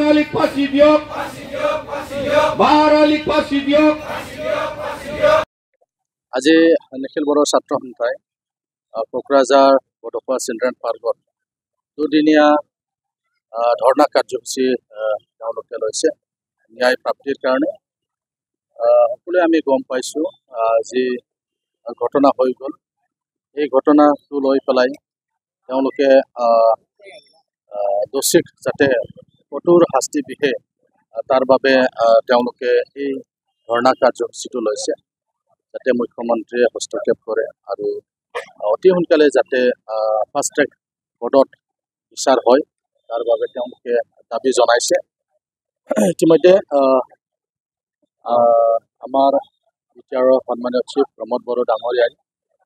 আলীক ফাঁসি দিয়ক, বাহাৰ আলীক ফাঁসি দিয়ক। আজি নিখিল বড়ো ছাত্ৰ সন্থাই কোকৰাঝাৰ বডোফা চিলড্ৰেন পাৰ্কত দুদিনীয়া ধৰ্ণা কাৰ্যসূচী তেওঁলোকে লৈছে ন্যায় প্ৰাপ্তিৰ কাৰণে। সকলোৱে আমি গম পাইছোঁ যি ঘটনা হৈ গ'ল, এই ঘটনাটো লৈ পেলাই তেওঁলোকে দোষীক যাতে কঠোৰ শাস্তি বিহে তাৰ বাবে তেওঁলোকে এই ধৰ্ণা কাৰ্যসূচীটো লৈছে, যাতে মুখ্যমন্ত্ৰীয়ে হস্তক্ষেপ কৰে আৰু অতি সোনকালে যাতে ফাষ্ট ট্ৰেক কোৰ্টত বিচাৰ হয় তাৰ বাবে তেওঁলোকে দাবী জনাইছে। ইতিমধ্যে আমাৰ বিটিআৰৰ সন্মানীয় চিফ প্ৰমোদ বড়ো ডাঙৰীয়াই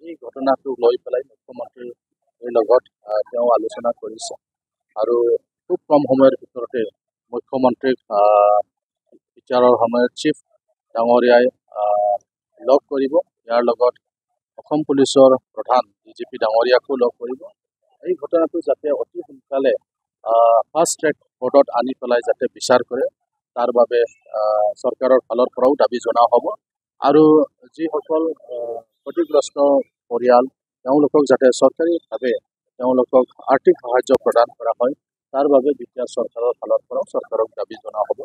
এই ঘটনাটো লৈ পেলাই মুখ্যমন্ত্ৰীৰ লগত তেওঁ আলোচনা কৰিছে আৰু খুব কম সময়ৰ ভিতৰতে মুখ্যমন্ত্ৰীক বিটিআৰৰ সময়ৰ চিফ ডাঙৰীয়াই লগ কৰিব। ইয়াৰ লগত অসম পুলিচৰ প্ৰধান DGP ডাঙৰীয়াকো লগ কৰিব। এই ঘটনাটো যাতে অতি সোনকালে ফাষ্ট ট্ৰেক কোৰ্টত আনি পেলাই যাতে বিচাৰ কৰে তাৰ বাবে চৰকাৰৰ ফালৰ পৰাও দাবী জনোৱা হ'ব আৰু যিসকল ক্ষতিগ্ৰস্ত পৰিয়াল তেওঁলোকক যাতে চৰকাৰীভাৱে তেওঁলোকক আৰ্থিক সাহায্য প্ৰদান কৰা হয় তাৰ বাবে বিটিআৰ চৰকাৰৰ ফালৰ পৰাও চৰকাৰক দাবী জনোৱা হ'ব।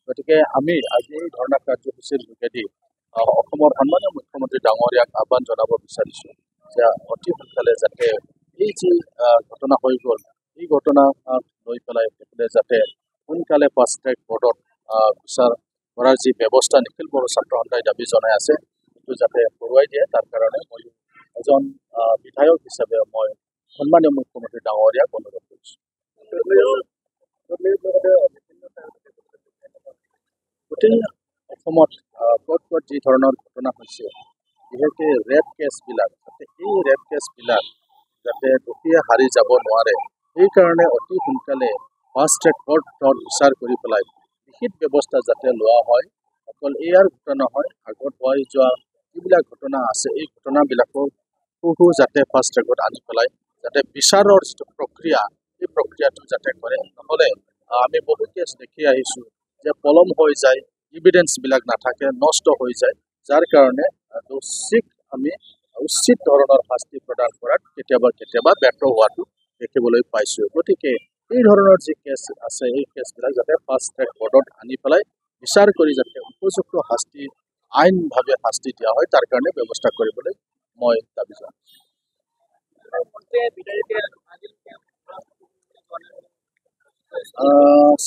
গতিকে আমি আজি এই ধৰ্ণা কাৰ্যসূচীৰ যোগেদি অসমৰ সন্মানীয় মুখ্যমন্ত্ৰী ডাঙৰীয়াক আহ্বান জনাব বিচাৰিছোঁ যে অতি সোনকালে যাতে এই যি ঘটনা হৈ গ'ল এই ঘটনা লৈ পেলাই যাতে সোনকালে ফাষ্ট ট্ৰেক কোৰ্টত বিচাৰ কৰাৰ যি ব্যৱস্থা নিখিল বড়ো ছাত্ৰ সন্থাই দাবী জনাই আছে সেইটো যাতে কৰোৱাই দিয়ে। তাৰ কাৰণে মই এজন বিধায়ক হিচাপে মই সন্মানীয় মুখ্যমন্ত্ৰী ডাঙৰীয়াক অনুৰোধ কৰিছোঁ। গোটেই অসমত ক'ত ক'ত যি ধৰণৰ ঘটনা হৈছে, বিশেষকৈ ৰেপ কেছবিলাক যাতে এই ৰেপ কেছবিলাক যাতে দোষীয়ে হাৰি যাব নোৱাৰে সেইকাৰণে অতি সোনকালে ফাষ্ট ট্ৰেক কোৰ্টত বিচাৰ কৰি পেলাই বিহিত ব্যৱস্থা যাতে লোৱা হয়। অকল ইয়াৰ ঘটনা নহয়, আগত হৈ যোৱা যিবিলাক ঘটনা আছে এই ঘটনাবিলাকৰ যাতে ফাষ্ট ট্ৰেকত আনি পেলাই যাতে বিচাৰৰ যিটো প্ৰক্ৰিয়া এই প্ৰক্ৰিয়াটো যাতে কৰে। নহ'লে আমি বহু কেছ দেখি আহিছোঁ যে পলম হৈ যায়, ইভিডেন্সবিলাক নাথাকে, নষ্ট হৈ যায়, যাৰ কাৰণে দোষীক আমি উচিত ধৰণৰ শাস্তি প্ৰদান কৰাত কেতিয়াবা কেতিয়াবা ব্যৰ্থ হোৱাটো দেখিবলৈ পাইছোঁ। গতিকে এই ধৰণৰ যি কেছ আছে এই কেছবিলাক যাতে ফাষ্ট ট্ৰেক কোৰ্টত আনি পেলাই বিচাৰ কৰি যাতে উপযুক্ত শাস্তি আইনভাৱে শাস্তি দিয়া হয় তাৰ কাৰণে ব্যৱস্থা কৰিবলৈ মই দাবী জনাইছোঁ।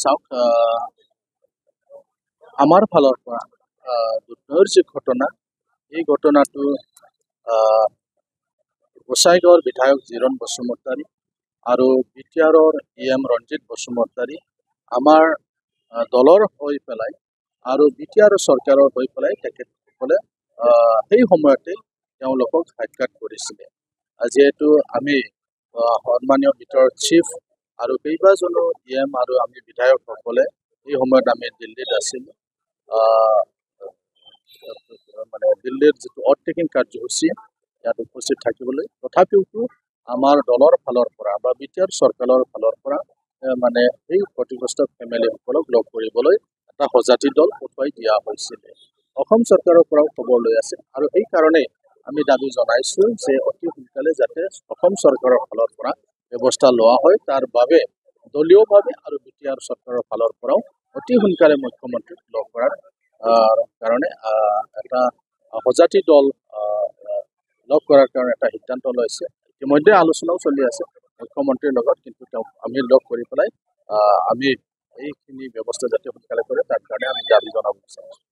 চাওক, আমাৰ ফালৰ পৰা দুধনৈৰ যি ঘটনা এই ঘটনাটো গোসাইগাঁৱৰ বিধায়ক জিৰণ বসুমতাৰী আৰু বিটিআৰৰ EM ৰঞ্জিত বসুমতাৰী আমাৰ দলৰ হৈ পেলাই আৰু বিটিআৰ চৰকাৰৰ হৈ পেলাই তেখেতসকলে সেই সময়তে তেওঁলোকক সাক্ষাৎ কৰিছিলে। যিহেতু আমি সন্মানীয় বিটিআৰৰ চিফ আৰু কেইবাজনো EM আৰু আমি বিধায়কসকলে এই সময়ত আমি দিল্লীত আছিলোঁ। মানে দিল্লীৰ যিটো অভাৰটেকিং কাৰ্যসূচী ইয়াত উপস্থিত থাকিবলৈ, তথাপিও আমাৰ দলৰ ফালৰ পৰা বা বিটিআৰ চৰকাৰৰ ফালৰ পৰা মানে এই ক্ষতিগ্ৰস্ত ফেমিলিসকলক লগ কৰিবলৈ এটা সজাতি দল পঠুৱাই দিয়া হৈছিলে। অসম চৰকাৰৰ পৰাও খবৰ লৈ আছে আৰু সেইকাৰণে আমি দাবী জনাইছোঁ যে অতি সোনকালে যাতে অসম চৰকাৰৰ ফালৰ পৰা ব্যৱস্থা লোৱা হয় তাৰ বাবে দলীয়ভাৱে আৰু বিটিআৰ চৰকাৰৰ ফালৰ পৰাও অতি সোনকালে মুখ্যমন্ত্ৰীক লগ কৰাৰ কাৰণে এটা সজাতি দল লগ কৰাৰ কাৰণে এটা সিদ্ধান্ত লৈছে। ইতিমধ্যে আলোচনাও চলি আছে মুখ্যমন্ত্ৰীৰ লগত, কিন্তু তেওঁক আমি লগ কৰি পেলাই আমি এইখিনি ব্যৱস্থা যাতে সোনকালে কৰে তাৰ কাৰণে আমি দাবী জনাব বিচাৰিছোঁ।